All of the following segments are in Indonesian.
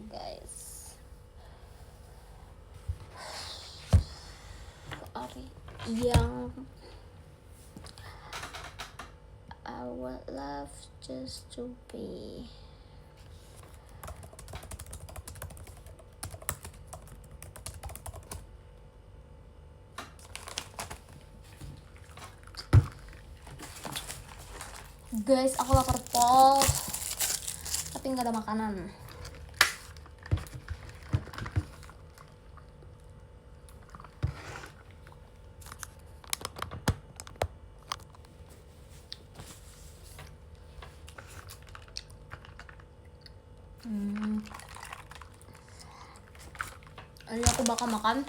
guys. Ari yang I would love just to be. Guys, aku lapar pol, tapi nggak ada makanan. Jadi aku bakal makan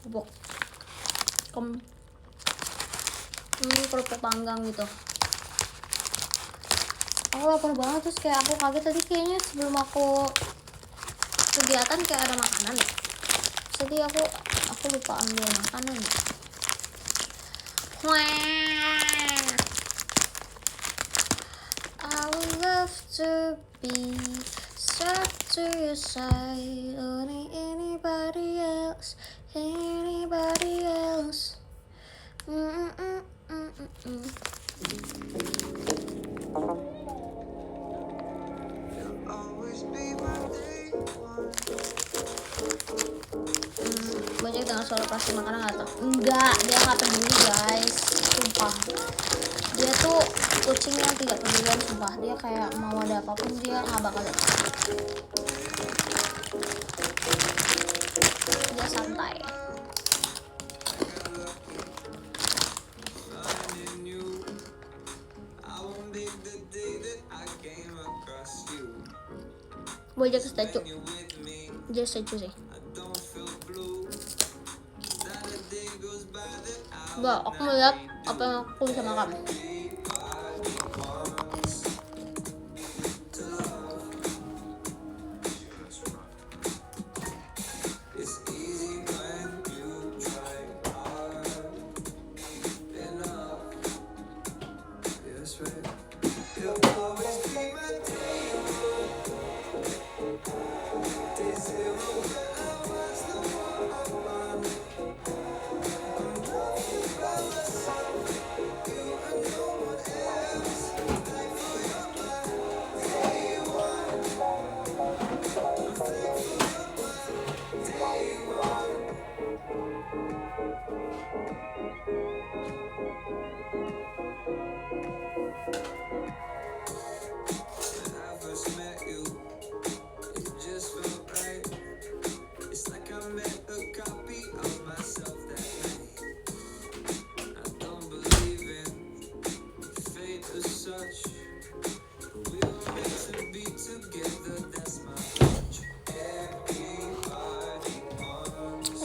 kerupuk panggang gitu. Aku lapar banget, terus kayak aku kaget tadi kayaknya sebelum aku kegiatan kayak ada makanan ya. Jadi aku lupa ambil makanan ya. I would love to be stuck to your side. Only anybody else. Banyak dengan suara plastik makanan atau enggak, dia nggak peduli guys, sumpah. Dia tuh kucing yang tidak pedulian, sumpah. Dia kayak mau ada apapun dia nggak bakal datang. Dia santai. Gue aja ke statue. Dia statue sih. Enggak, aku mau lihat apa yang aku bisa makan.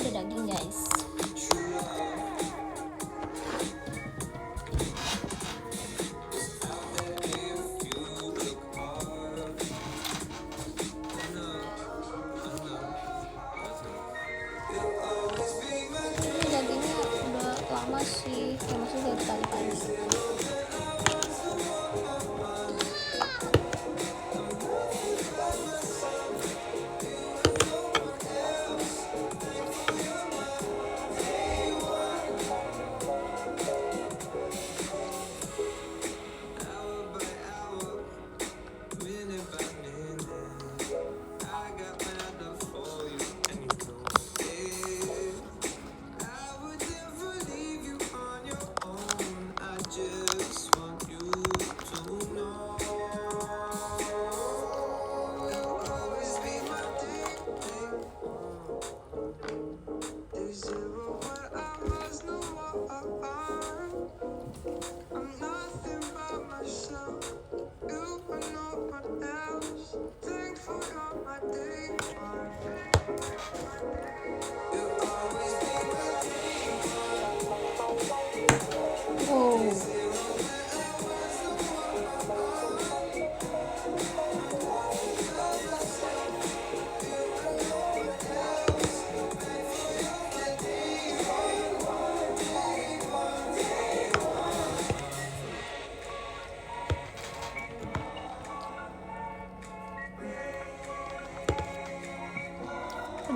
Ada daging guys. Ini dagingnya udah lama sih, masih dari tadi.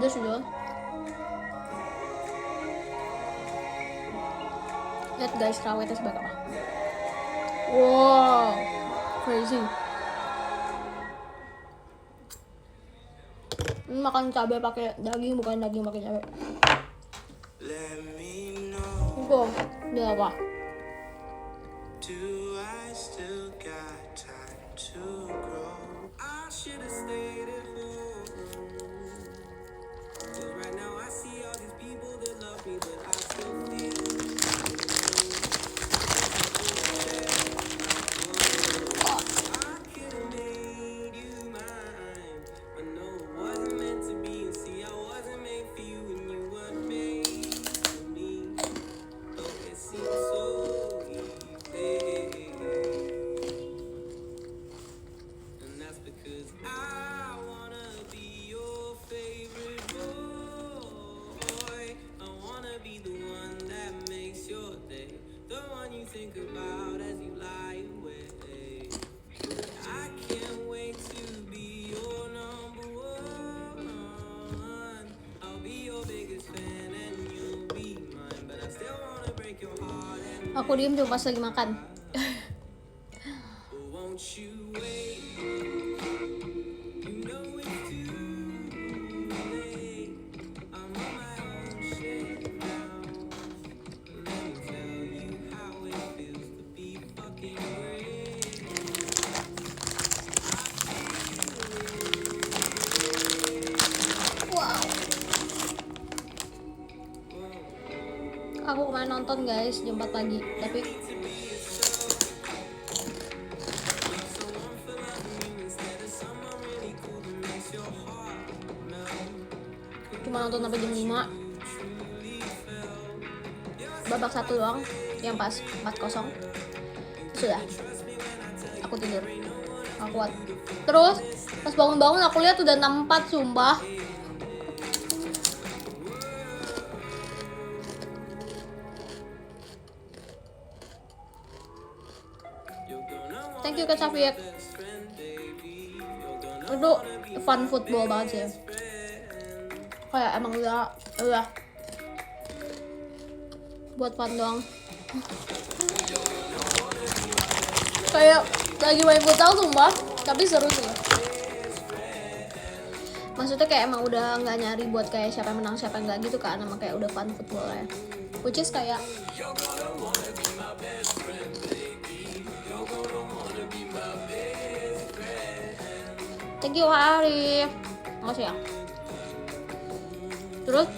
sudah. Lihat guys, rawitnya sebagai apa. Wow, crazy. Ini makan cabai pakai daging, bukan daging pakai cabai. Itu dia apa? Aku diem cuma pas lagi makan. Wow. Aku kemarin nonton guys jam 4 pagi, tapi cuma nonton sampai jam 5. Babak 1 doang yang pas 4-0. Sudah. Aku tidur. Aku kuat. Terus pas bangun-bangun aku lihat udah 6-4 sumpah. Thank you Kak Syafiq. Itu fun football banget sih. Kayak emang udah buat fun doang. Kayak lagi main futsal sumpah, tapi seru sih. Maksudnya kayak emang udah nggak nyari buat kayak siapa yang menang siapa yang nggak gitu kan, emang kayak udah fun football ya. Which is kayak thank you Arif. Makasih ya. Terus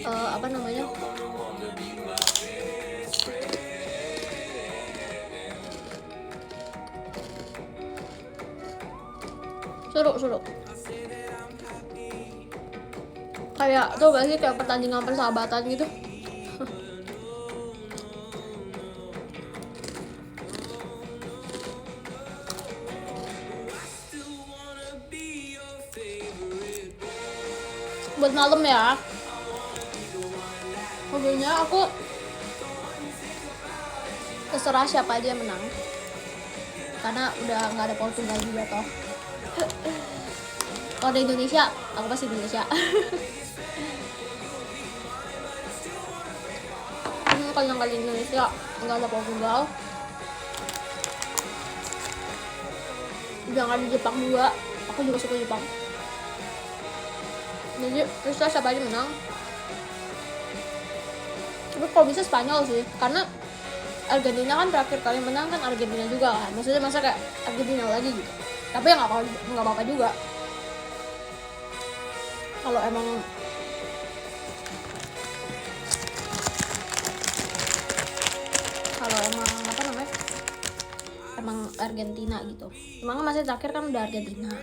apa namanya? Seru. Kayak tuh gak sih kayak pertandingan persahabatan gitu. Buat malam ya. Mobilnya aku terserah siapa aja yang menang. Karena udah nggak ada Portugal juga toh. Kalau ada Indonesia, aku pasti Indonesia. Kalau kali Indonesia nggak ada Portugal, jangan di Jepang juga. Aku juga suka Jepang. Jadi terserah siapa aja menang. Tapi kalau bisa Spanyol sih, karena Argentina kan terakhir kali menang kan Argentina juga kan. Maksudnya masa kayak Argentina lagi gitu. Tapi ya nggak apa-apa juga. Kalau emang apa namanya? Emang Argentina gitu. Emang masih terakhir kan udah Argentina.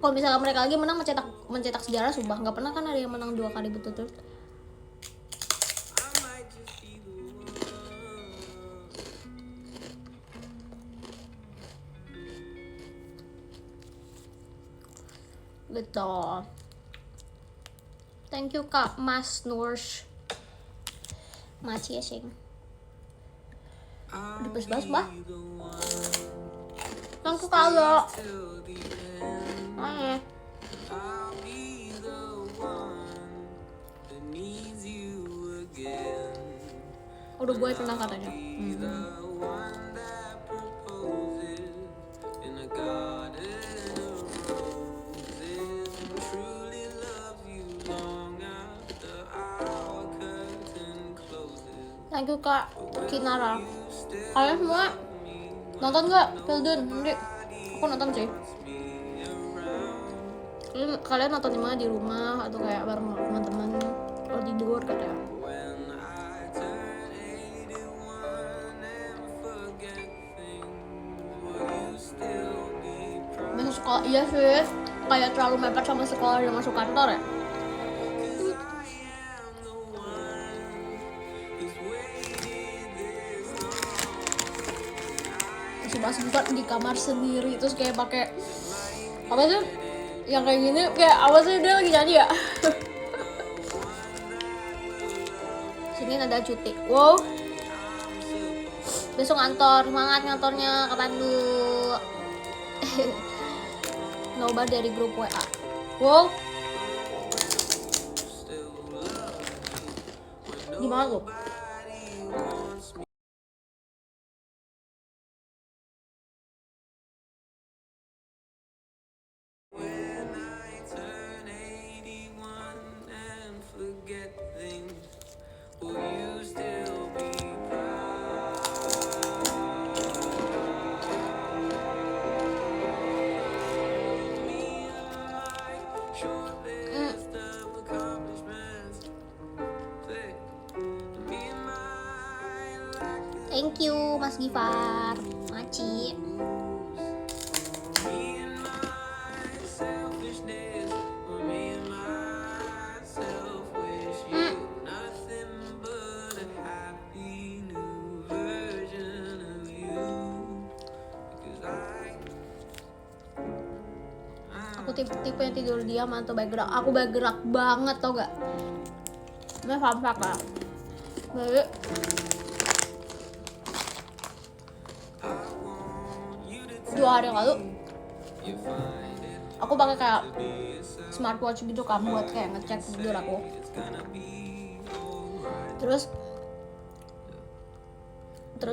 Kalau misalnya mereka lagi menang mencetak sejarah sumpah, nggak pernah kan ada yang menang 2 kali betul-betul. Gitu. Thank you Kak Mas Nursh. Masih ya sing. Udah pas banget, Mbak. Aku kagak. Ayo. Udah gue pernah katanya. Thank you Kak Kinara. Kalian semua nonton nggak Pilden? Nanti aku nonton sih. Kalian nonton di mana? Di rumah atau kayak bareng teman-teman? Kalau tidur katanya. Besok sekolah, iya sih. Kayak terlalu mepet sama sekolah dan masuk kantor ya. Pas buka di kamar sendiri terus kayak pakai apa sih yang kayak gini, kayak apa sih dia lagi nyanyi ya. Sini ada cuti. Wow, besok ngantor, semangat ngantornya ke Bandung. Nobar dari grup WA. Wow, gimana tuh? Thank you Mas Gifar, Maci. Aku tipe yang tidur diam atau bergerak. Aku bergerak banget tau gak? Ini fun fact lah. Jadi 2 hari lalu aku pakai kayak smartwatch gitu kan buat kayak ngecek tidur aku. Terus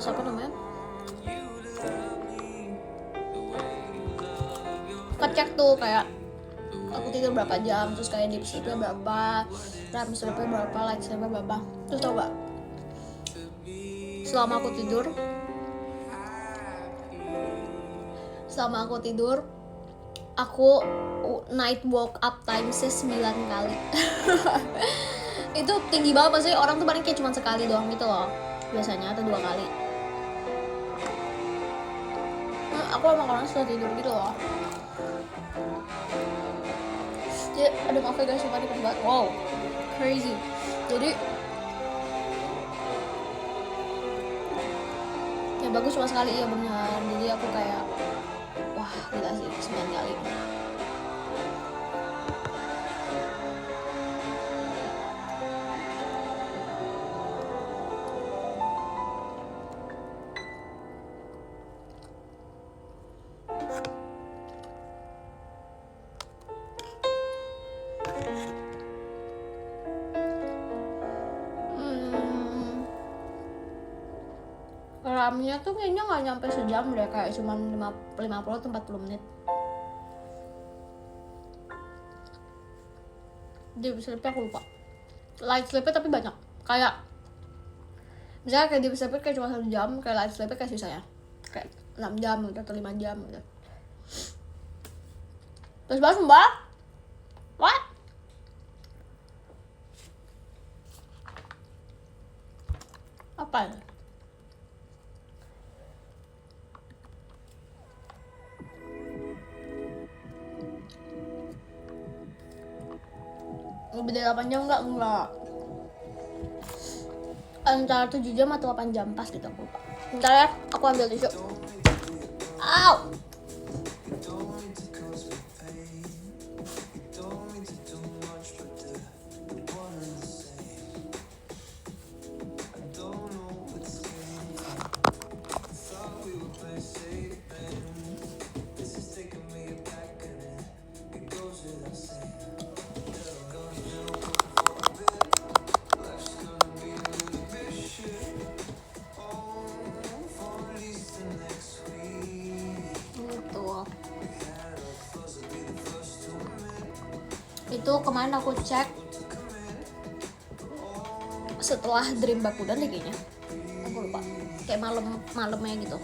apa namanya? Ngecek tuh kayak aku tidur berapa jam, terus kayak deep sleepnya berapa, REM sleepnya berapa, light sleepnya berapa. Terus tau gak? Selama aku tidur aku night woke up time-nya 9 kali. Itu tinggi banget, pasti orang tuh paling kayak cuma sekali doang gitu loh biasanya, atau 2 kali. Aku emang orang sudah tidur gitu loh. Jadi ada maaf ya guys, suka diperbat. Wow, crazy. Jadi ya bagus cuma sekali, iya benar. Jadi aku kayak wah gila sih 9 kali. RAM-nya tuh kayaknya nggak nyampe sejam deh, kayak cuma 50 atau 40 menit. Deep sleep-nya aku lupa. Light sleep-nya tapi banyak. Kayak misalnya kayak deep sleep kayak cuma 1 jam, kayak light sleep-nya kayak sisanya kayak 6 jam atau 5 jam gitu. Terus bahas mbak? What? Apa ya? Lebih dari 8 jam enggak. Antara 7 jam atau 8 jam pas gitu aku lupa. Bentar ya, aku ambil tisu. Au! Itu kemarin aku cek setelah Dream Bakudan deh kayaknya, aku lupa, kayak malamnya gitu.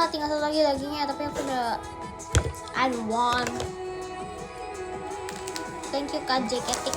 Tinggal satu lagi dagingnya, tapi aku udah I don't want. Thank you Kak Jeketik.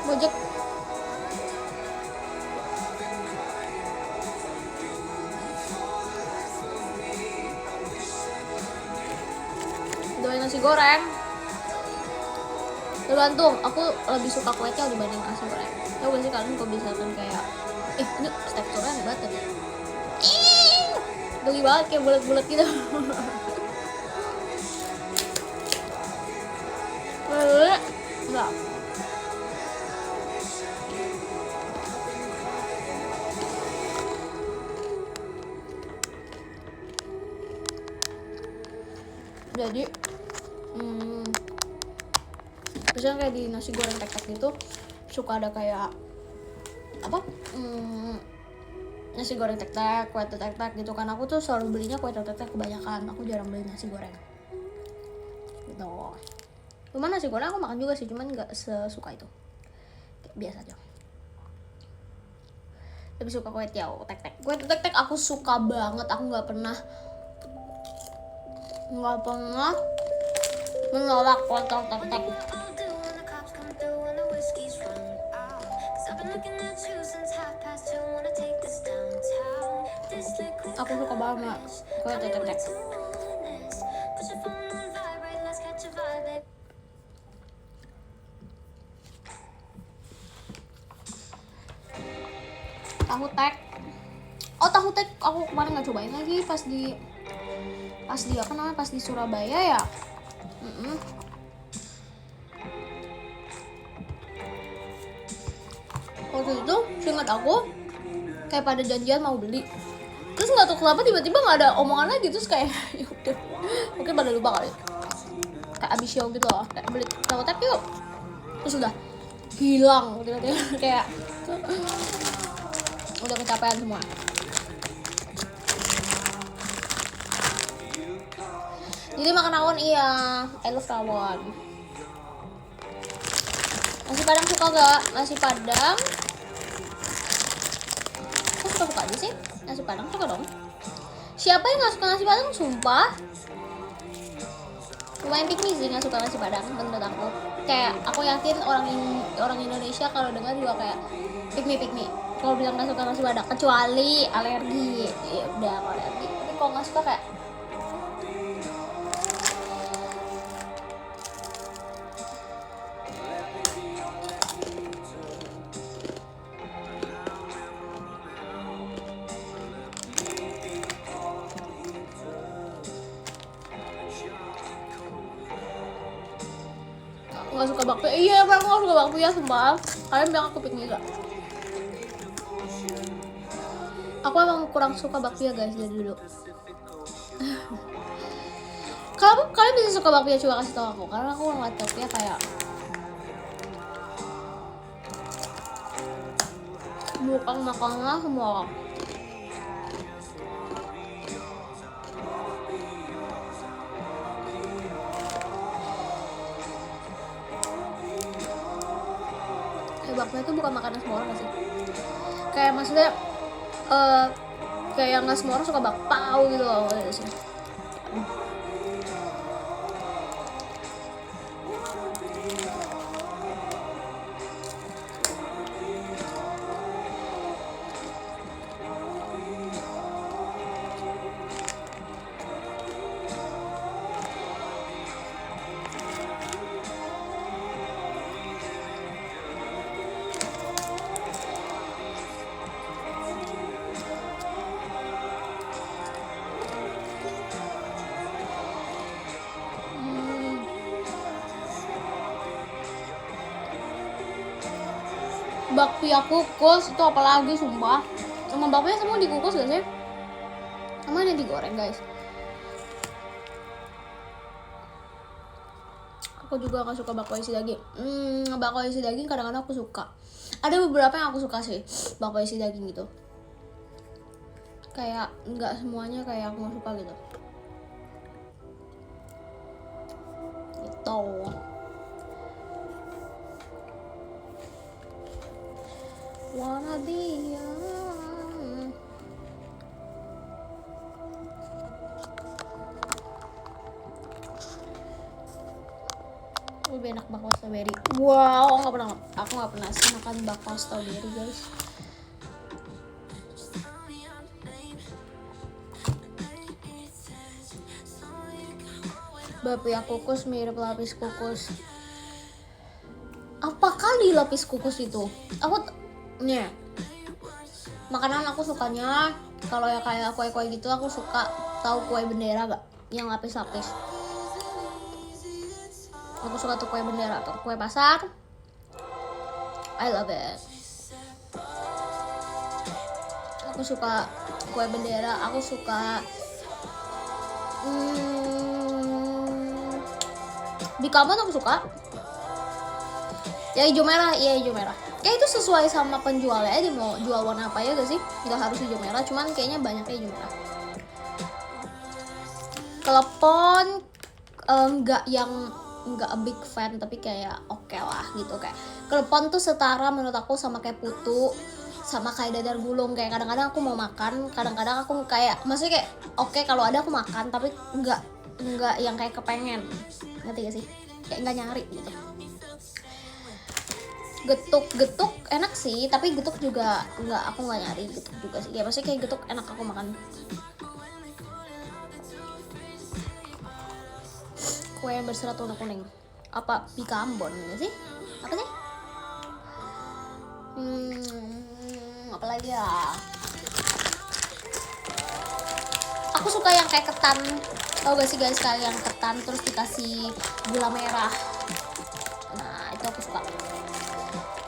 Gojek. Doain nasi goreng. Tergantung, aku lebih suka kue tiaw dibanding nasi goreng. Tahu gak sih kalian kalau misalkan kayak ini teksturnya hebat kan? Geli banget kayak bulat-bulat gitu. Enggak. Jadi misalnya kayak di nasi goreng tek-tek gitu suka ada kayak apa nasi goreng tek-tek, kue tek-tek gitu kan. Aku tuh selalu belinya kue tek-tek kebanyakan, aku jarang beli nasi goreng gitu. Cuman nasi goreng aku makan juga sih, cuman gak sesuka itu, kayak biasa aja. Lebih suka kue tiaw tek-tek. Kue tek-tek aku suka banget, aku gak pernah menolak kue tek-tek. Aku suka banget kue tek-tek. Tahu tek. Oh, tahu tek aku kemarin nggak cobain lagi pas di apa namanya, pas di Surabaya ya. Waktu itu seingat aku kayak pada janjian mau beli, terus nggak tahu kenapa tiba-tiba nggak ada omongan lagi, terus kayak yaudah mungkin pada lupa kali, kayak abis show gitu loh, kayak beli tahu tek yuk, terus udah hilang tiba-tiba kayak udah kecapean semua. Jadi makan rawon, iya, I love rawon. Nasi padang suka gak? Nasi padang aku suka aja sih, nasi padang suka dong. Siapa yang gak suka nasi padang, sumpah. Lumayan pick me sih gak suka nasi padang menurut aku. Kayak aku yakin orang Indonesia kalau dengar juga kayak pick me kalau bilang gak suka nasi padang, kecuali alergi. Ya udah, kalau alergi, tapi kalau gak suka kayak nggak suka bakpia. Iya, emang aku nggak suka bakpia sumpah. Kalian bilang aku piknik gak? Aku emang kurang suka bakpia guys dari dulu. Kalau kalian bisa suka bakpia coba kasih tau aku, karena aku ngeliat bakpia kayak bukan makanan semua orang. Kayak bakpia itu bukan makanan semua orang gak sih? Kayak maksudnya kayak nggak semua orang suka bakpao gitu loh sih. Bakpia kukus itu apalagi sumpah. Sama bakpia semua dikukus gak sih? Sama yang digoreng guys. Aku juga gak suka bakpia isi daging. Bakpia isi daging kadang-kadang aku suka. Ada beberapa yang aku suka sih bakpia isi daging gitu. Kayak nggak semuanya kayak aku suka gitu. Gitu. Wanna be young. Lebih enak bakwan strawberry. Wow, aku nggak pernah sih makan bakwan strawberry guys. Bakpia kukus mirip lapis kukus. Apa kali lapis kukus itu? Nih, makanan aku sukanya kalau ya kayak kue-kue gitu aku suka. Tahu kue bendera gak? Yang lapis-lapis. Aku suka tuh kue bendera atau kue pasar. I love it. Aku suka kue bendera. Aku suka di kamar aku suka. Ya hijau merah, iya hijau merah. Kayak itu sesuai sama penjualnya, dia mau jual warna apa ya gak sih? Gak harus hijau merah, cuman kayaknya banyaknya hijau merah. Klepon nggak a big fan, tapi kayak oke lah gitu. Kayak klepon tuh setara menurut aku sama kayak putu, sama kayak dadar gulung. Kayak kadang-kadang aku mau makan, kadang-kadang aku kayak maksudnya kayak oke kalau ada aku makan, tapi nggak yang kayak kepengen, ngerti gak sih? Kayak nggak nyari gitu. Getuk enak sih, tapi getuk juga aku nggak nyari getuk juga sih. Ya maksudnya kayak getuk enak aku makan. Kue yang berserat warna kuning. Apa pika ambon ya sih? Apa sih? Apa lagi ya? Aku suka yang kayak ketan. Tau gak sih guys, kayak yang ketan terus dikasih gula merah. Nah itu aku suka.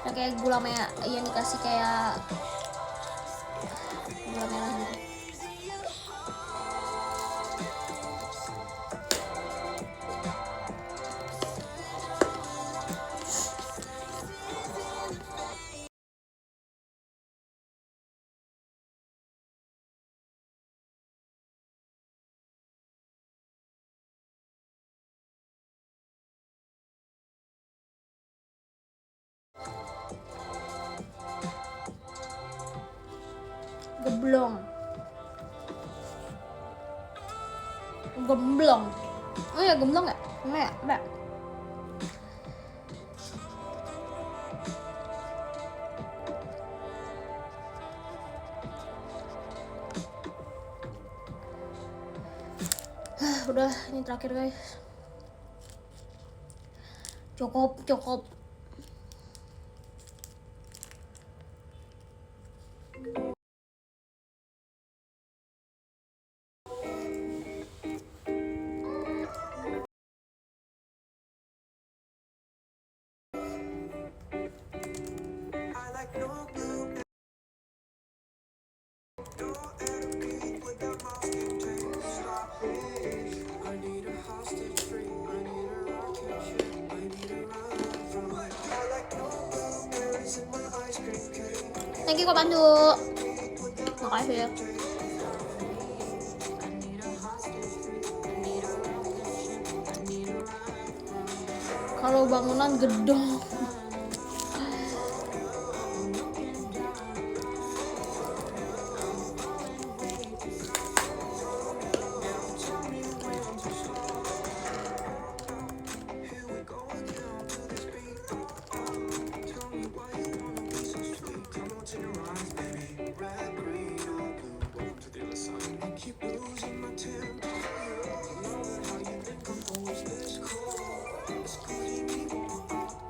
Yang kayak gula merah yang dikasih kayak gula merah gitu. Gemblong. Oh ya gemblong ya? Enggak. Udah, ini terakhir guys. Cukup. Thank you Kak Pandu. Makasih ya. Kalau bangunan gedong.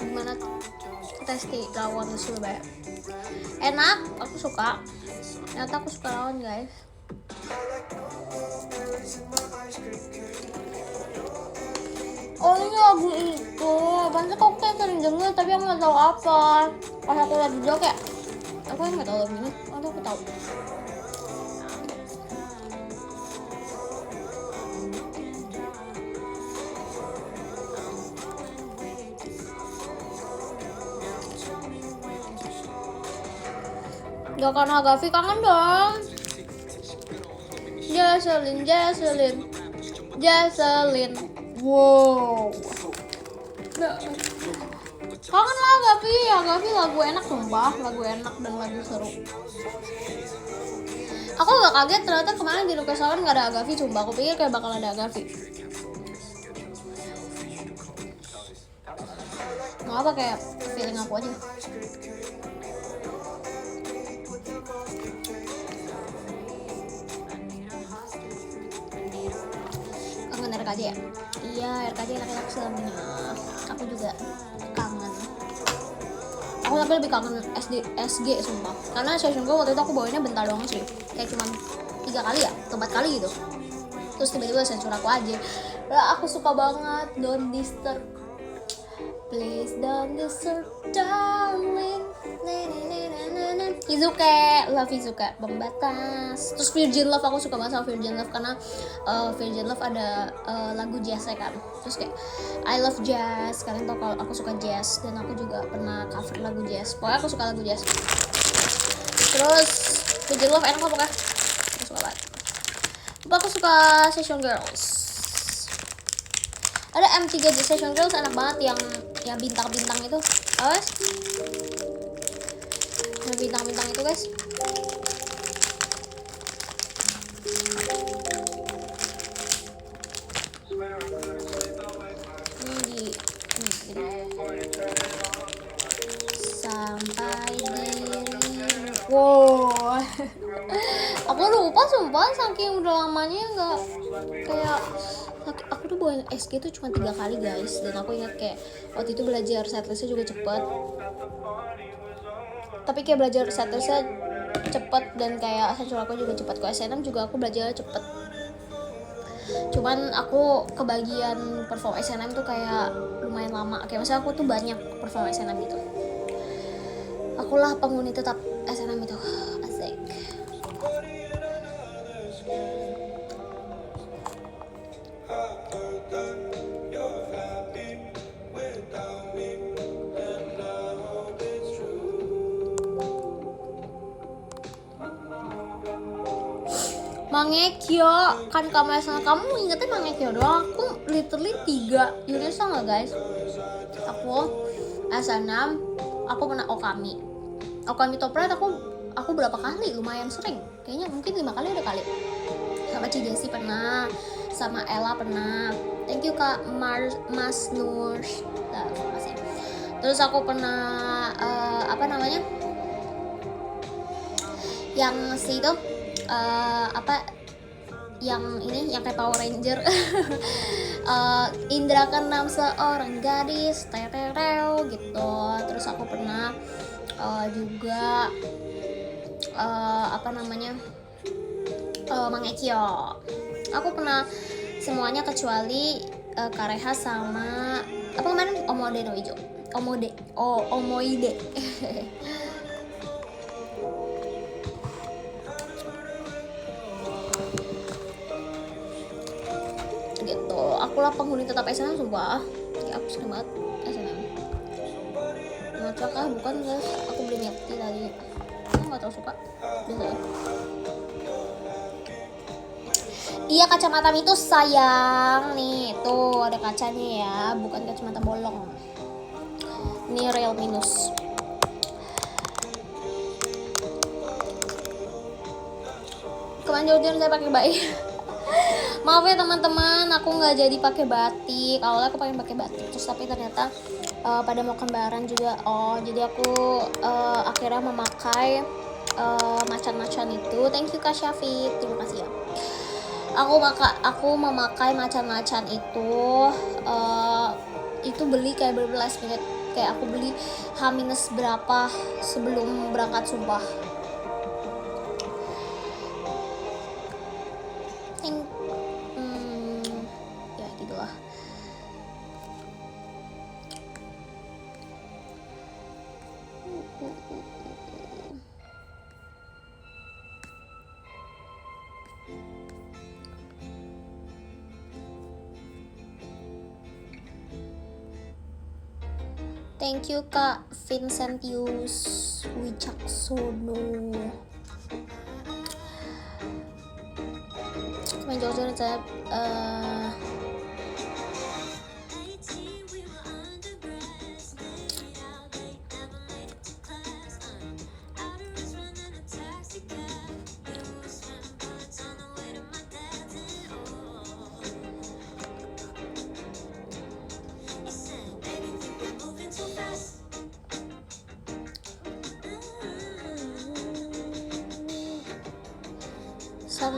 Gimana testi rawon di Surabaya? Enak, aku suka. Ternyata aku suka rawon guys. Oh ini lagu itu, banyak kok kayak sering denger tapi aku nggak tahu apa. Pas aku lagi jauh kayak, aku nggak tahu lagu ini. Aduh aku tahu. Gak karena Gavi kangen dong. Jaselin. Wow. Kangen lah Gavi ya, Gavi lagu enak sumpah, lagu enak dan lagu seru. Aku gak kaget ternyata kemarin di Lukas Sawan gak ada Gavi sumpah, aku pikir kayak bakal ada Gavi. Gak apa, kayak feeling aku aja. Kangen RKJ ya? Iya, RKJ enak-enak selama. Aku juga kangen. Aku tapi lebih kangen SG sumpah. Karena session gue waktu itu aku bawainnya bentar doang sih. Kayak cuma 3 kali ya, 4 kali gitu. Terus tiba-tiba sensor aku aja. Aku suka banget Don't Disturb. Please don't disturb darling. Izuke, love Izuke, Pembatas. Terus Virgin Love, aku suka banget sama Virgin Love karena Virgin Love ada lagu jazz kan. Terus kayak I love jazz, kalian tau kalau aku suka jazz dan aku juga pernah cover lagu jazz. Pokoknya aku suka lagu jazz. Terus Virgin Love enak apa kan? Aku suka banget. Aku suka Session Girls. Ada M3 Session Girls enak banget yang bintang-bintang itu. Awas. Yang bintang-bintang itu guys. Sampai diri. Wow. Aku lupa sumpah saking udah lamanya nggak kayak aku tuh bawain SG tuh cuma 3 kali guys, dan aku ingat kayak waktu itu belajar setlistnya juga cepet, tapi kayak belajar setlistnya cepet dan kayak sensor aku juga cepet. Kok SNM juga aku belajar cepet, cuman aku kebagian perform SNM tuh kayak lumayan lama. Kayak misalnya aku tuh banyak perform SNM gitu, akulah penghuni tetap SNM itu. Asik. Mangekyo kan kamu SNM, kamu ingetnya Mangekyo doang. Aku literally 3 unit nggak guys. Aku SNM, aku pernah Okami Top Right aku berapa kali, lumayan sering, kayaknya mungkin 5 kali udah kali. Sama Cijesi pernah, sama Ella pernah. Thank you Kak Mas Nur. Terima kasih. Terus aku pernah apa namanya? Yang si itu yang ini yang kayak Power Ranger. Indra keenam seorang gadis tereu gitu. Terus aku pernah juga apa namanya? Mangekyo. Aku pernah semuanya kecuali Kareha sama apa kemarin Omoide no Ijo. Omoide. Gitu. akulah penghuni tetap SNM sumpah. Ya aku sering banget SNM. Ngaca kah? Bukan guys, aku beli milk tea tadi. Aku nggak terlalu suka. Biasa ya. Iya kacamata itu sayang nih, tuh ada kacanya ya, bukan kacamata bolong. Ini real minus. Kemarin jauh-jauh saya pakai baik. Maaf ya teman-teman, aku nggak jadi pakai batik. Awalnya aku pengen pakai batik, terus tapi ternyata pada mau kembaran juga. Oh jadi aku akhirnya memakai macan-macan itu. Thank you Kak Syafiq, terima kasih ya. Aku memakai macan-macan itu beli kayak last minute, kayak aku beli H- berapa sebelum berangkat sumpah. Ya gitulah. Thank you Kak Vincentius Wicaksono. Main jauh-jauh saya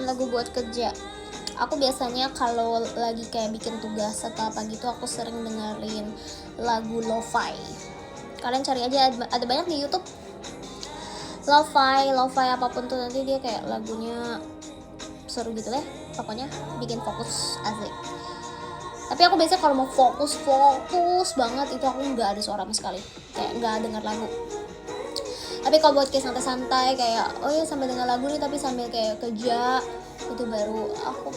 lagu buat kerja. Aku biasanya kalau lagi kayak bikin tugas atau apa gitu, aku sering dengerin lagu lo-fi. Kalian cari aja, ada banyak di YouTube. Lo-fi apapun tuh, nanti dia kayak lagunya seru gitu deh. Pokoknya bikin fokus, asik. Tapi aku biasanya kalau mau fokus banget itu aku nggak ada suara sama sekali, kayak nggak denger lagu. Tapi kalau buat kayak santai-santai kayak oh ya sambil dengar lagu nih tapi sambil kayak kerja, itu baru aku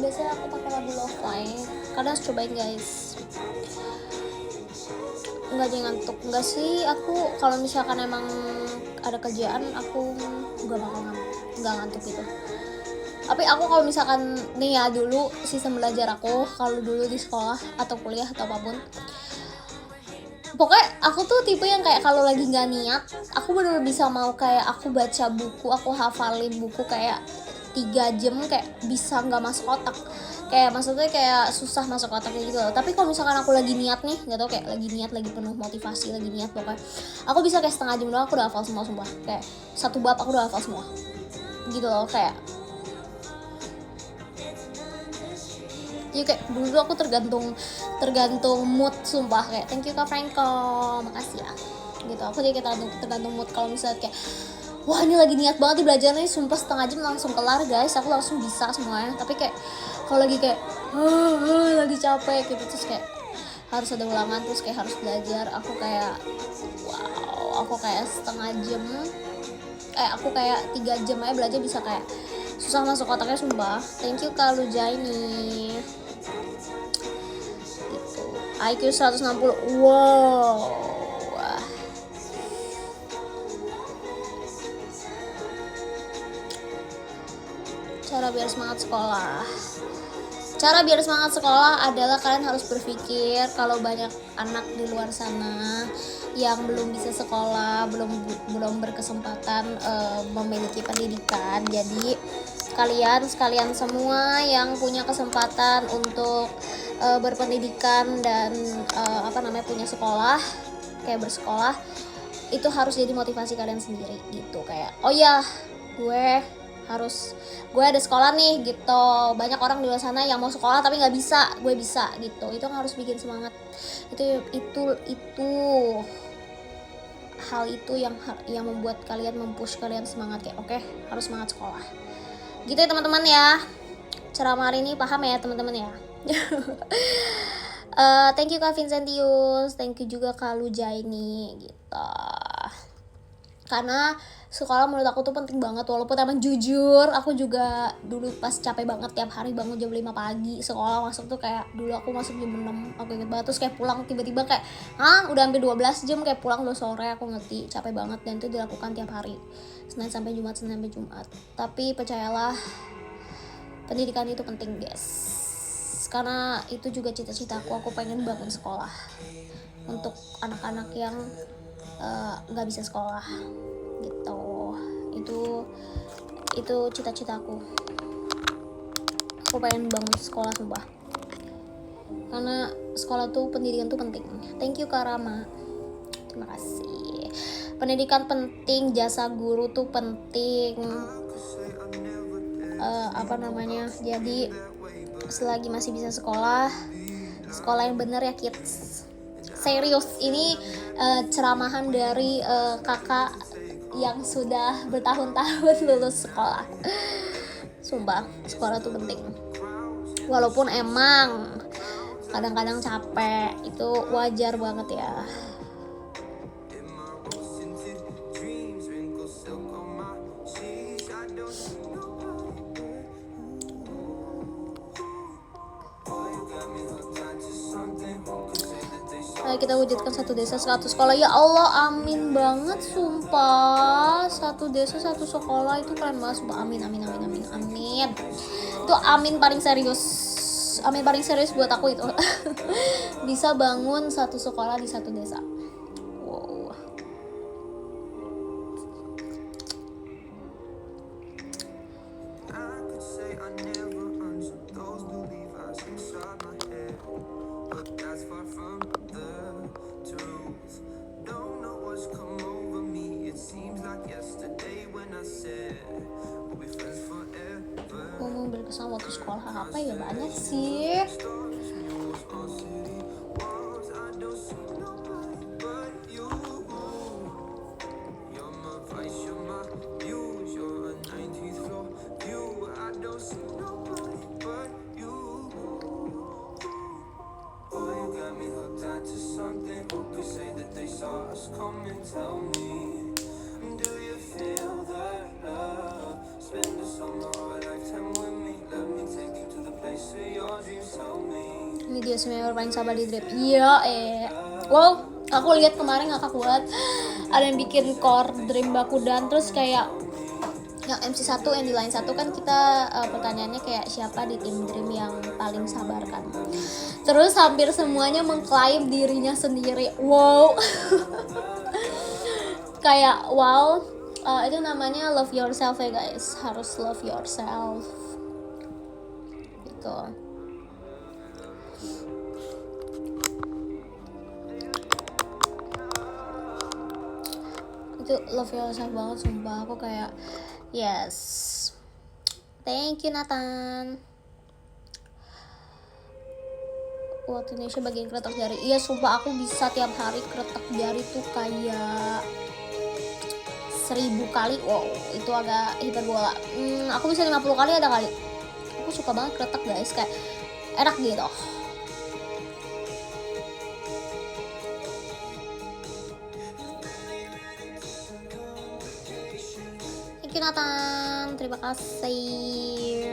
biasanya aku pakai lagu lo-fi. Kalian harus cobain guys. Nggak jadi ngantuk, enggak sih, aku kalau misalkan emang ada kerjaan aku nggak ngantuk gitu. Tapi aku kalau misalkan nih ya, dulu sistem belajar aku kalau dulu di sekolah atau kuliah atau apapun, pokoknya aku tuh tipe yang kayak kalau lagi nggak niat, aku bener-bener bisa mau kayak aku baca buku, aku hafalin buku kayak 3 jam kayak bisa nggak masuk otak, kayak maksudnya kayak susah masuk otaknya gitu loh. Tapi kalau misalkan aku lagi niat nih, nggak tau, kayak lagi niat, lagi penuh motivasi, lagi niat, pokoknya aku bisa kayak setengah jam doang aku udah hafal semua sumpah, kayak 1 bab aku udah hafal semua gitu loh. Kayak ya kayak dulu aku tergantung mood sumpah. Kayak thank you Kak Franco, makasih ya gitu. Aku jadi tergantung mood. Kalau misalnya kayak wah ini lagi niat banget di belajarnya, sumpah setengah jam langsung kelar guys, aku langsung bisa semuanya. Tapi kayak kalau lagi kayak lagi capek gitu, terus kayak harus ada ulangan, terus kayak harus belajar, aku kayak aku kayak setengah jam aku kayak 3 jam aja belajar bisa kayak susah masuk otaknya sumpah. Thank you Kak Lujaini gitu. IQ 160, wow. Cara biar semangat sekolah adalah kalian harus berpikir kalau banyak anak di luar sana yang belum bisa sekolah, belum berkesempatan memiliki pendidikan. Jadi kalian semua yang punya kesempatan untuk berpendidikan dan punya sekolah, kayak bersekolah, itu harus jadi motivasi kalian sendiri gitu. Kayak oh ya, gue ada sekolah nih gitu. Banyak orang di luar sana yang mau sekolah tapi nggak bisa, gue bisa gitu. Itu harus bikin semangat. Itu hal itu yang membuat kalian, mempush kalian semangat, kayak oke, harus semangat sekolah gitu ya teman-teman ya. Ceramah hari ini paham ya teman-teman ya. Thank you Kak Vincentius, thank you juga Kak Lujaini gitu. Karena sekolah menurut aku tuh penting banget, walaupun emang jujur aku juga dulu pas capek banget tiap hari bangun jam 5 pagi sekolah masuk tuh, kayak dulu aku masuk jam 6, aku inget banget, terus kayak pulang tiba-tiba kayak udah hampir 12 jam kayak pulang udah sore, aku ngerti capek banget, dan itu dilakukan tiap hari Senin sampai Jumat. Tapi percayalah, pendidikan itu penting guys, karena itu juga cita-citaku, aku pengen bangun sekolah untuk anak-anak yang nggak bisa sekolah gitu. Itu cita-citaku, aku pengen bangun sekolah sumpah, karena sekolah tuh, pendidikan tuh penting. Thank you Kak Rama, terima kasih. Pendidikan penting, jasa guru tuh penting. Jadi selagi masih bisa sekolah yang bener ya kids. Serius, ini ceramahan dari kakak yang sudah bertahun-tahun lulus sekolah. Sumpah, sekolah tuh penting. Walaupun emang kadang-kadang capek, itu wajar banget ya. Ayo kita wujudkan satu desa 100 sekolah. Ya Allah, amin banget sumpah. Satu desa 1 sekolah itu keren banget sumpah. Amin. Itu amin paling serius. Amin paling serius buat aku itu. Bisa bangun 1 sekolah di 1 desa. Wow. Mau berkesan waktu sekolah apa ya, banyak sih. Ini dia sebenarnya paling sabar di drip. Iya, wow, aku lihat kemarin ngakak buat ada yang bikin core dream Bakudan, terus kayak yang MC1 yang di line 1 kan kita pertanyaannya kayak siapa di tim dream yang paling sabar kan. Terus hampir semuanya mengklaim dirinya sendiri. Wow. Kayak wow, itu namanya love yourself ya guys, harus love yourself gitu. Itu love yourself banget sumpah, aku kayak yes. Thank you Nathan. Waktu Indonesia bagian keretak jari. Iya sumpah, aku bisa tiap hari keretak jari tuh kayak 1000 kali. Wow, itu agak hiperbola. Aku bisa 50 kali ada kali. Aku suka banget keretak guys, kayak enak gitu. Thank you Nathan, terima kasih.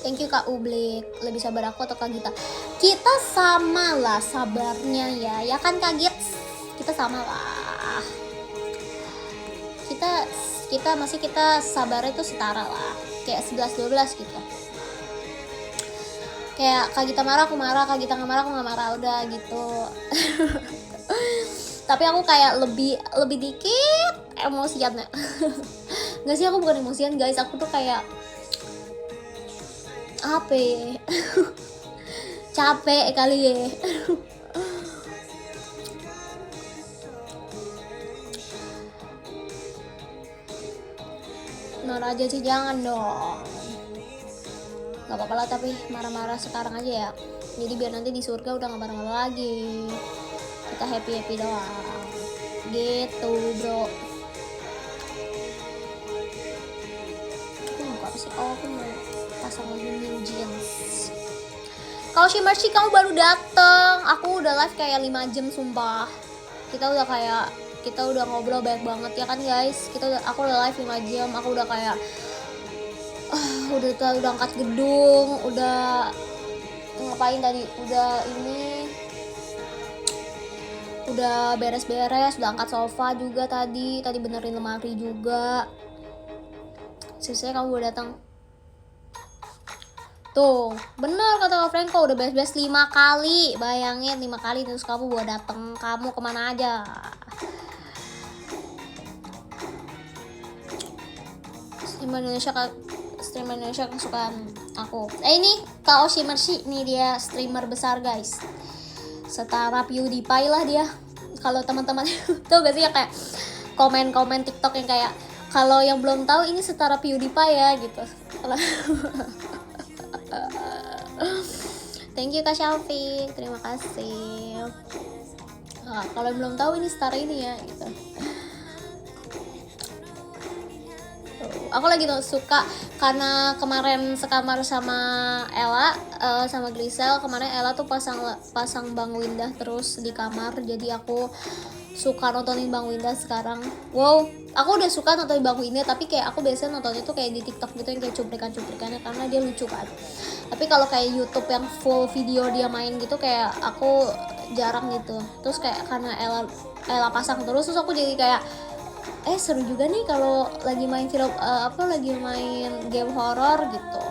Thank you Kak Ublik. Lebih sabar aku atau Kak Gita? Kita sama lah sabarnya ya kan Kak Gits? Kita sama lah. Kita sabarnya itu setara lah. Kayak 11-12 gitu. Kayak Kak Gita marah, aku marah. Kak Gita gak marah, aku gak marah. Udah gitu. Tapi aku kayak lebih dikit emosian ya. Gak sih, aku bukan emosian guys. Aku tuh kayak apa ya? Capek kali ya. Nora aja sih, jangan dong. Gak apa-apa lah, tapi marah-marah sekarang aja ya. Jadi biar nanti di surga udah nggak bareng lagi, kita happy doang gitu bro. Aku lupa apa sih, aku mau pasang lagi new jeans. Kalau Shimershi kamu baru dateng, aku udah live kayak 5 jam sumpah. Kita udah ngobrol banyak banget ya kan guys. Aku udah live 5 jam, aku udah kayak udah angkat gedung, udah ngapain tadi, udah beres-beres, udah angkat sofa juga tadi benerin lemari juga. Sisanya kamu udah datang. Tuh, bener kata Kak Franco, udah beres-beres 5 kali. Bayangin 5 kali terus kamu bawa dateng. Kamu kemana aja? Streamer Indonesia kesukaan aku. Ini Kak Oshimershi, nih dia streamer besar guys. Setara PewDiePie lah dia. Kalau teman-teman tuh gak sih ya kayak komen-komen TikTok yang kayak, kalau yang belum tahu ini setara PewDiePie ya gitu. Thank you Kak Syafiq, terima kasih. Kalau yang belum tahu ini setara ini ya gitu. Aku lagi tuh suka karena kemarin sekamar sama Ella, sama Grisel. Kemarin Ella tuh pasang Bang Windah terus di kamar, jadi aku suka nontonin Bang Windah sekarang. Wow, aku udah suka nontonin Bang Windah, tapi kayak aku biasanya nonton itu kayak di TikTok gitu yang kayak cuplikan-cuplikannya karena dia lucu kan. Tapi kalau kayak YouTube yang full video dia main gitu kayak aku jarang gitu. Terus kayak karena Ella pasang terus aku jadi kayak seru juga nih kalau lagi main film lagi main game horor gitu.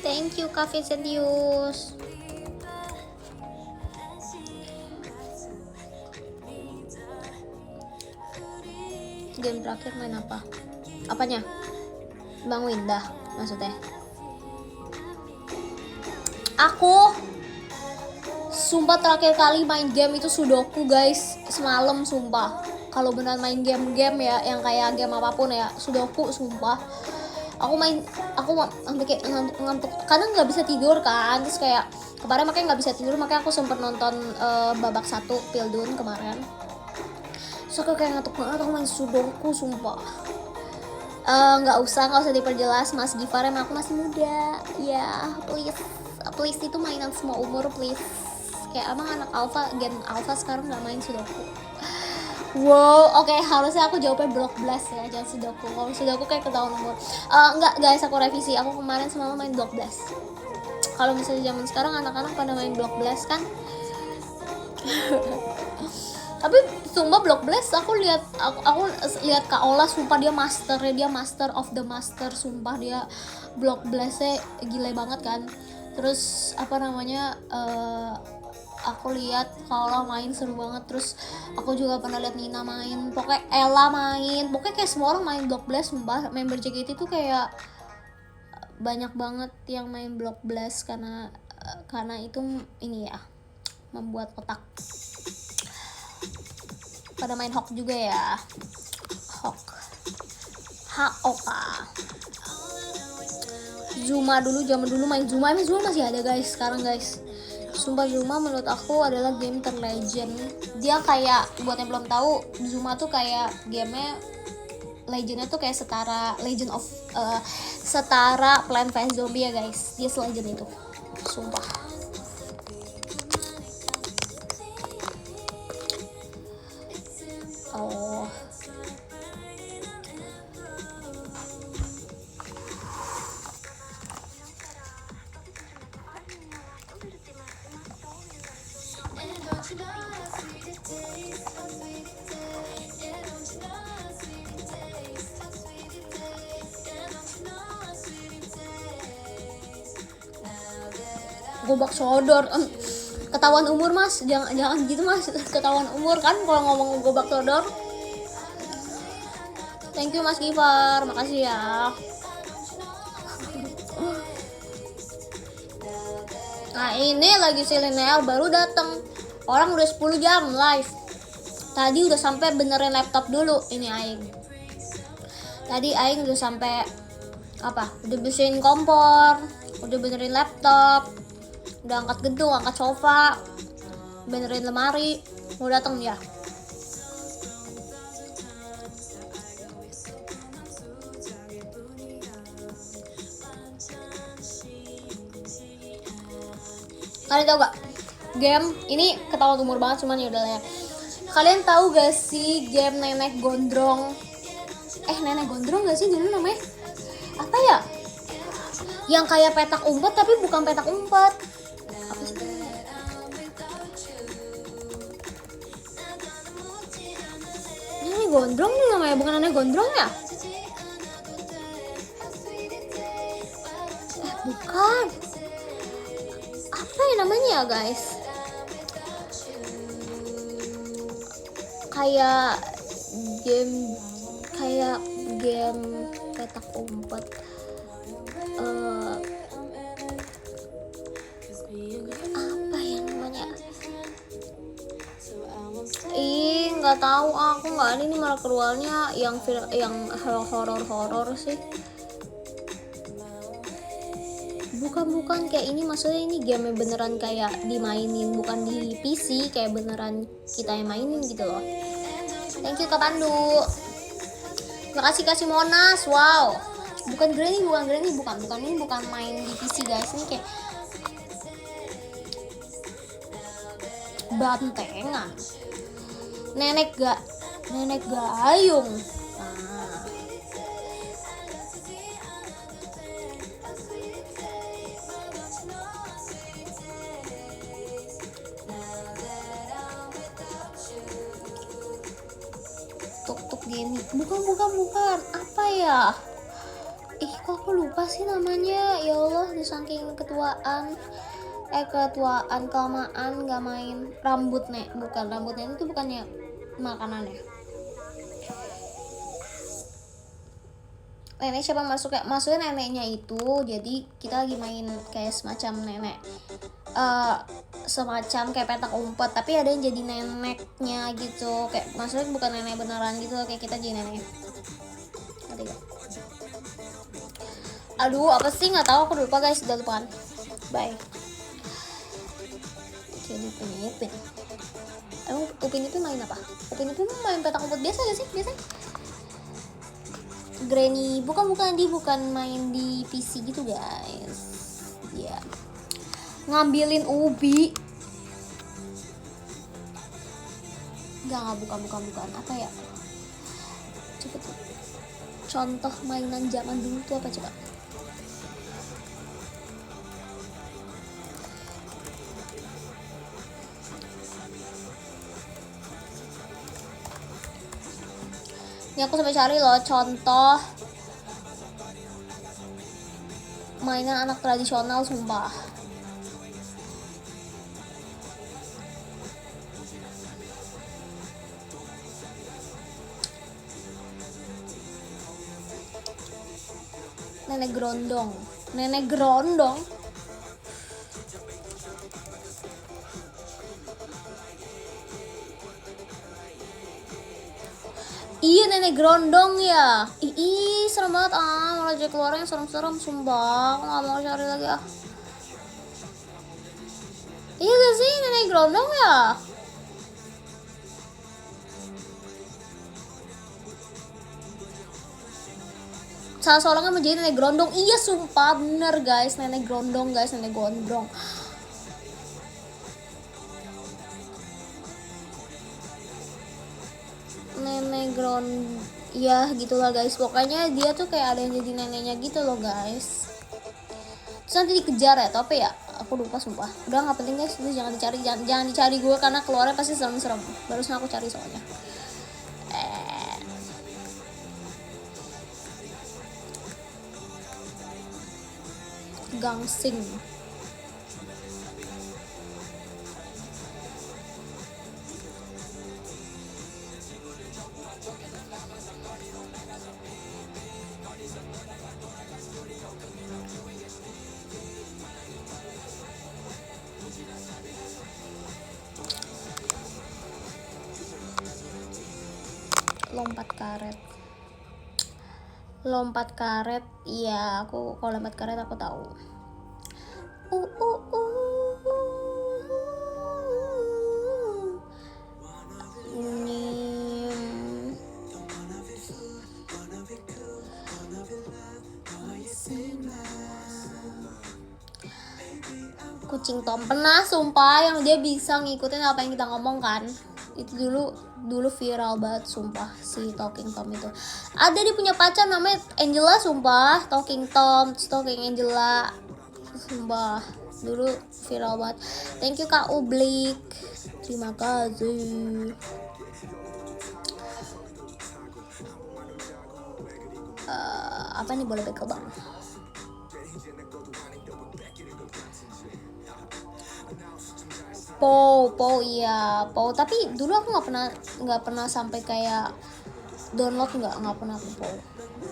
Thank you Kak Vincentius. Game terakhir main apa? Apanya? Bang Windah maksudnya? Aku sumpah terakhir kali main game itu Sudoku guys, semalam sumpah. Kalau benar main game ya yang kayak game apapun ya, Sudoku sumpah. Aku sampai kayak ngantuk kadang nggak bisa tidur kan, terus kayak kemarin makanya nggak bisa tidur, makanya aku sempet nonton babak 1 Pildun kemarin. So aku kayak ngantuk banget, aku main Sudoku sumpah. Nggak usah diperjelas Mas Gifar, emang aku masih muda ya, please itu mainan semua umur please. Kayak emang anak gen alpha sekarang nggak main Sudoku. Wow, oke, harusnya aku jawabnya Block Blast ya, jangan Sudoku. Kalau Sudoku kayak ketahuan umur. Enggak guys, aku revisi. Aku kemarin semalam main Block Blast. Kalau misalnya zaman sekarang anak-anak pada main Block Blast kan. Tapi sumpah Block Blast aku lihat Kak Ola, sumpah dia master of the master, sumpah dia Block Blast-nya gila banget kan. Terus aku lihat kalau main seru banget. Terus aku juga pernah lihat Nina main, pokoknya Ella main, pokoknya kayak semua orang main Block Blast. Sumpah member JKT tuh kayak banyak banget yang main Block Blast karena itu ini ya, membuat otak. Pada main Hawk juga ya, HOK. Zuma dulu, zaman dulu main Zuma masih ada guys sekarang guys. Sumpah Zuma menurut aku adalah game terlegend. Dia kayak, buat yang belum tahu, Zuma tuh kayak gamenya legendnya tuh kayak setara Plant vs Zombie ya guys. Dia selegend itu, sumpah. Oh, Gobak sodor, ketahuan umur mas, jangan gitu mas, ketahuan umur kan kalau ngomong Gobak sodor. Thank you Mas Givar, makasih ya. Nah ini lagi si Lineal baru datang. Orang udah 10 jam live. Tadi udah sampai benerin laptop dulu. Ini Aing. Tadi Aing udah sampai apa? Udah bersihin kompor, udah benerin laptop, udah angkat gedung, angkat sofa, benerin lemari. Mau datang ya. Kalian tahu gak? Game ini ketawa umur banget cuman ya udah lah ya. Kalian tahu gak sih game nenek gondrong? Nenek gondrong gak sih dulu namanya? Apa ya? Yang kayak petak umpet tapi bukan petak umpet. Apa sih? Nenek gondrong nih namanya, bukan nenek gondrong ya? Bukan. Apa ya namanya ya guys? Kayak game petak umpet. Apa ya namanya? Nggak tahu aku, nggak ada. Ini malah keluarnya yang horor sih. Bukan kayak ini, maksudnya ini game beneran kayak dimainin, bukan di PC, kayak beneran kita yang mainin gitu loh. Thank you Kak Pandu. Makasih kasih Monas. Wow. Bukan Granny, bukan ini, bukan main di PC guys. Ini kayak bantengan. Nenek gayung. Tuk gini. Bukan. Apa ya? Kok aku lupa sih namanya. Ya Allah, saking kelamaan gak main. Rambutnya itu bukannya makanannya. Nenek siapa maksudnya neneknya itu, jadi kita lagi main kayak semacam nenek semacam kayak petak umpet, tapi ada yang jadi neneknya gitu, kayak maksudnya bukan nenek beneran gitu, kayak kita jadi nenek. Aduh apa sih, nggak tahu, aku lupa guys, udah lupa kan. Bye. Jadi Upin Upin itu main apa? Upin itu main petak umpet biasa gak sih biasanya? Granny bukan main di PC gitu guys. Ya. Ngambilin ubi. Enggak bukan. Apa ya? Coba tuh. Contoh mainan zaman dulu tuh apa coba? Ini aku sampai cari loh contoh mainan anak tradisional, sumpah. Nenek Grondong. Iya, nenek Grondong ya. Serem banget malah jadi keluarnya serem-serem, sumpah. Aku gak mau cari lagi Iya gak sih, nenek Grondong ya? Salah seorangnya menjadi nenek Grondong. Iya sumpah, bener guys, nenek Grondong guys, nenek gondrong. Ya gitulah guys, pokoknya dia tuh kayak ada yang jadi neneknya gitu loh guys. Terus nanti dikejar ya, tapi ya aku lupa sumpah. Udah nggak penting guys, itu jangan dicari gue, karena keluarnya pasti serem-serem. Barusan aku cari soalnya. Gangsing. Lompat karet, iya aku kalau lompat karet aku tahu. Ini Kucing Tom pernah sumpah yang dia bisa ngikutin apa yang kita ngomong kan. Itu dulu viral banget sumpah si Talking Tom itu. Ada dia punya pacar namanya Angela sumpah, Talking Tom, Talking Angela. Sumpah dulu viral banget. Thank you Kak Ublik. Terima kasih. Apa nih boleh bekel bang? Iya Po, tapi dulu aku nggak pernah sampai kayak download, nggak pernah aku Po.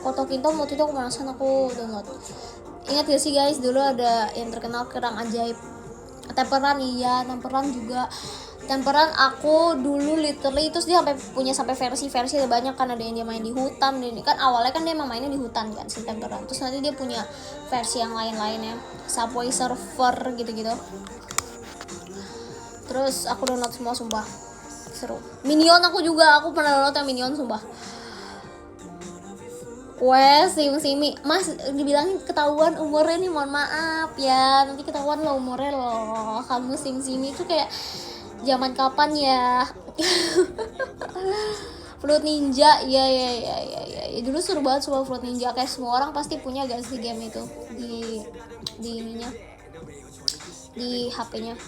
Kok Talking Tom waktu itu aku penasaran, aku download. Ingat gak sih guys, dulu ada yang terkenal kerang ajaib, temperan, iya temperan juga. Temperan aku dulu literally terus dia sampai versi ada banyak kan, ada yang dia main di hutan, dan kan awalnya kan dia emang mainnya di hutan kan si temperan, terus nanti dia punya versi yang lain-lainnya, Subway Surfer gitu-gitu. Terus aku download semua sumpah, seru. Minion aku pernah download yang Minion sumpah. Simi Mas dibilangin ketahuan umurnya nih, mohon maaf ya, nanti ketahuan lo umurnya lo. Kamu Simi itu kayak zaman kapan ya? Fruit Ninja, ya dulu seru banget semua Fruit Ninja, kayak semua orang pasti punya gak sih game itu di ininya, di HP-nya.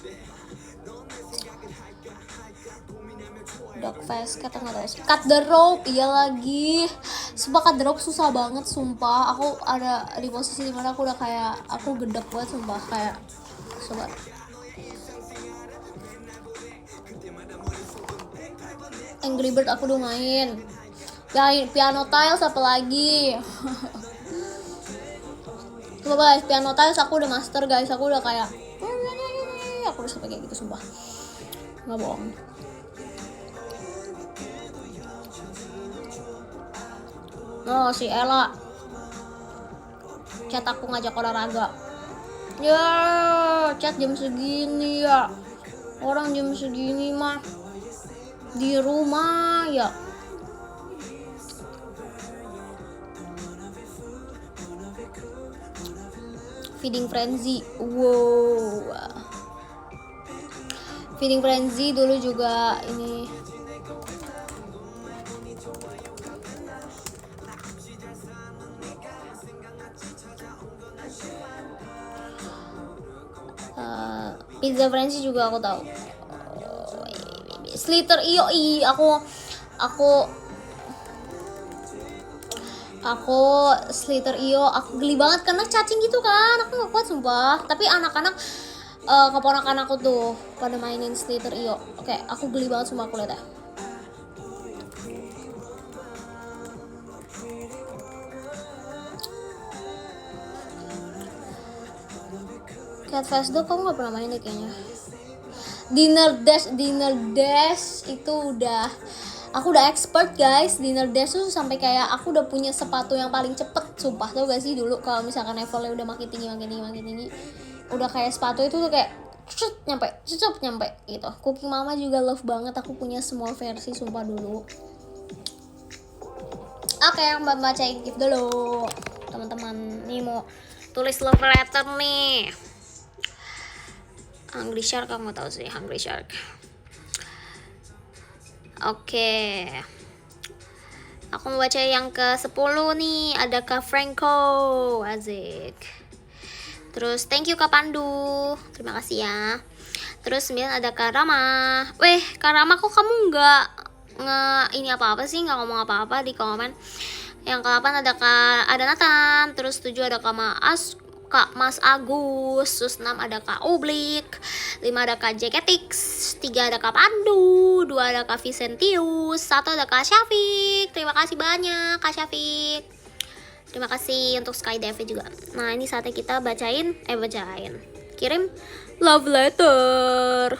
Dogfest, kata nggak tahu sih. Cut the rope, iya lagi. Sumpah cut the rope susah banget sumpah. Aku ada di posisi dimana aku udah kayak aku gedek banget sumpah, kayak coba. Angry Bird aku udah main. Piano Tiles apa lagi? Coba guys, Piano Tiles aku udah master guys. Aku udah kayak aku udah sampai kayak gitu sumpah. Nggak bohong. Oh si Ella chat aku ngajak olahraga. Ya chat jam segini ya. Orang jam segini mah di rumah ya. Feeding Frenzy, wow. Feeding Frenzy dulu juga ini. Pizza Frenzy juga aku tahu. Slither iyo aku Slither iyo aku geli banget karena cacing gitu kan, aku nggak kuat sumpah. Tapi anak-anak keponakan aku tuh pada mainin Slither iyo, oke aku geli banget sumpah aku lihat ya. Cat Fast Dog kamu gak pernah main deh kayaknya. Dinner Dash itu aku udah expert guys. Dinner Dash tuh sampai kayak aku udah punya sepatu yang paling cepet sumpah. Tau gak sih dulu kalau misalkan levelnya udah makin tinggi udah kayak sepatu itu tuh kayak nyampe gitu. Cooking Mama juga love banget, aku punya semua versi sumpah dulu. Oke, mbak bacain gift dulu teman-teman. Nih mau tulis love letter nih. Hungry Shark, kamu tahu sih Hungry Shark. Oke. Aku mau baca yang ke-10 nih. Ada Kak Franco, Azik. Terus thank you Kak Pandu, terima kasih ya. Terus 9 ada Kak Rama. Kak Rama kok kamu nggak ini apa-apa sih, nggak ngomong apa-apa di komen. Yang ke-8 ada Nathan. Terus 7 ada Kak Mas Agus. Terus 6 ada Kak Ublik. 5 ada Kak Jaketix, 3 ada Kak Pandu, 2 ada Kak Vicentius, 1 ada Kak Syafiq. Terima kasih banyak Kak Syafiq. Terima kasih untuk Skydive juga. Nah, ini saatnya kita bacain. Kirim love letter.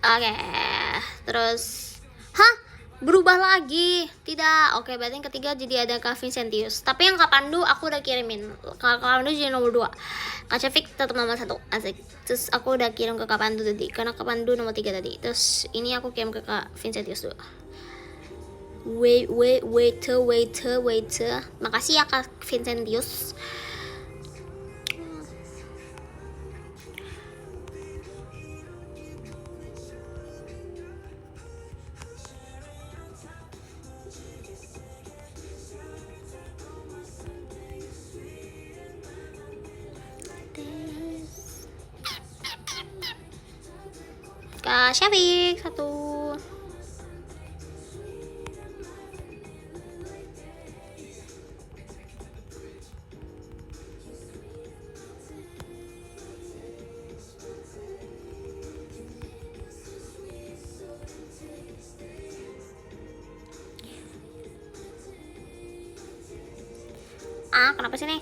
Oke, terus berubah lagi? Tidak. Oke, berarti yang ketiga jadi ada Kak Vincentius. Tapi yang Kak Pandu aku udah kirimin. Kak Pandu jadi nomor 2. Kak Syafiq tetap nomor 1. Asik. Terus aku udah kirim ke Kak Pandu tadi, karena Kak Pandu nomor 3 tadi. Terus ini aku kirim ke Kak Vincentius dulu. Waiter. Makasih ya Kak Vincentius. Kak Syafiq 1. Kenapa sih nih?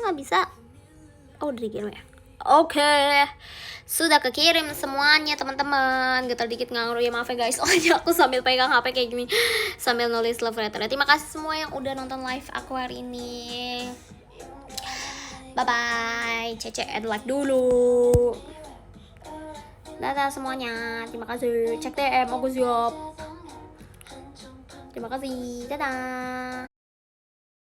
Nggak bisa. Udah dikirim ya. Oke, sudah kekirim semuanya teman-teman. Getar dikit nganggur ya, maaf ya guys. Soalnya aku sambil pegang HP kayak gini, sambil nulis love letter. Terima kasih semua yang udah nonton live aku hari ini. Bye bye. Cece add like dulu. Dadah semuanya. Terima kasih. Cek DM aku siap. Terima kasih. Dadah.